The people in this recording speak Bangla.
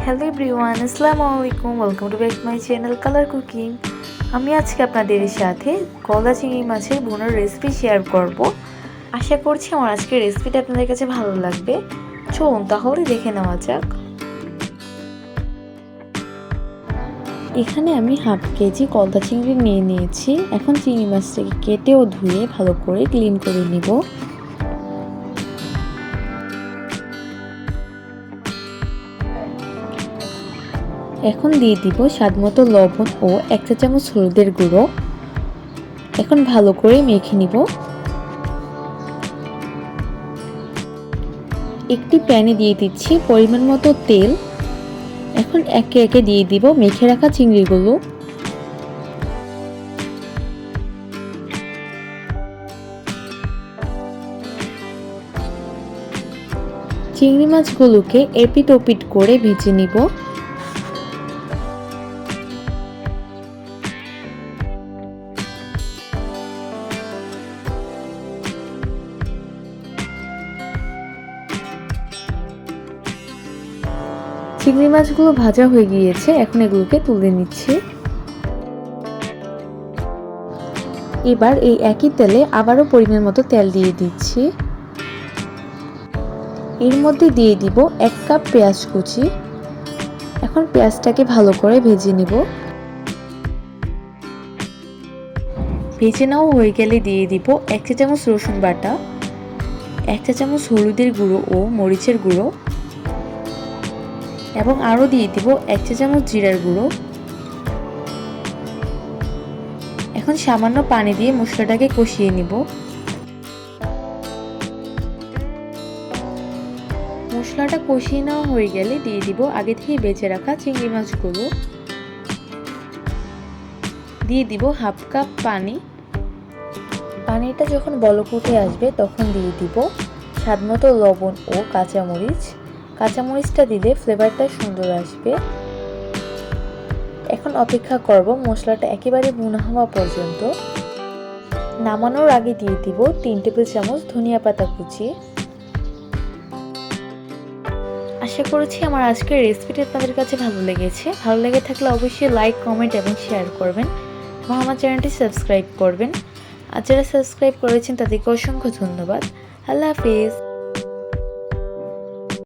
হ্যালো এভরিওয়ান, আসসালামু আলাইকুম। Welcome to back my channel colour cooking. আমি আজকে আপনাদের সাথে গলদা চিংড়ি মাছের ভুনার রেসিপি শেয়ার করব। আশা করছি আমার আজকের রেসিপিটা আপনাদের কাছে ভালো লাগবে। চলুন তাহলে দেখে নেওয়া যাক। এখানে আমি হাফ কেজি গলদা চিংড়ি নিয়ে নিয়েছি। এখন চিংড়ি মাছটাকে কেটে ও ধুয়ে ভালো করে ক্লিন করে নিব। এখন দিয়ে দিব স্বাদমতো লবণ ও 1 চা চামচ হলুদের গুঁড়ো। এখন ভালো করে মেখে নিব। একটি প্যানে দিয়ে দিচ্ছি পরিমাণ মতো তেল। এখন একে একে দিয়ে দিব মেখে রাখা চিংড়িগুলো। চিংড়ি মাছগুলোকে এপিট ওপিট করে ভেজে নিব। চিংড়ি মাছগুলো ভাজা হয়ে গিয়েছে, এখন এগুলোকে তুলে নিচ্ছি। এবার এই একই তেলে আবারও পরিমাণ মতো তেল দিয়ে দিচ্ছি। এর মধ্যে দিয়ে দিব 1 কাপ পেঁয়াজ কুচি। এখন পেঁয়াজটাকে ভালো করে ভেজে নিব। ভেজে নেওয়া হয়ে গেলে দিয়ে দিব 1 চা চামচ রসুন বাটা, 1 চা চামচ হলুদের গুঁড়ো ও মরিচের গুঁড়ো এবং আরও দিয়ে দিব 1 চা চামচ জিরার গুঁড়ো। এখন সামান্য পানি দিয়ে মশলাটাকে কষিয়ে নিব। মশলাটা কষিয়ে নেওয়া হয়ে গেলে দিয়ে দিব আগে থেকে বেঁচে রাখা চিংড়ি মাছগুলো। দিয়ে দিব হাফ কাপ পানি। পানিটা যখন বলক উঠে আসবে তখন দিয়ে দিব স্বাদমতো লবণ ও কাঁচামরিচ। কাঁচামরিচটা দিলে ফ্লেভারটা সুন্দর আসবে। এখন অপেক্ষা করব মশলাটা একেবারে ভুনা হওয়া পর্যন্ত। নামানোর আগে দিয়ে দিব 3 টেবিল চামচ ধনিয়া পাতা কুচি। আশা করছি আমার আজকের রেসিপিটি আপনাদের কাছে ভালো লেগেছে। ভালো লেগে থাকলে অবশ্যই লাইক, কমেন্ট এবং শেয়ার করবেন এবং আমার চ্যানেলটি সাবস্ক্রাইব করবেন। আর যারা সাবস্ক্রাইব করেছেন তাদেরকে অসংখ্য ধন্যবাদ। আল্লাহ হাফেজ।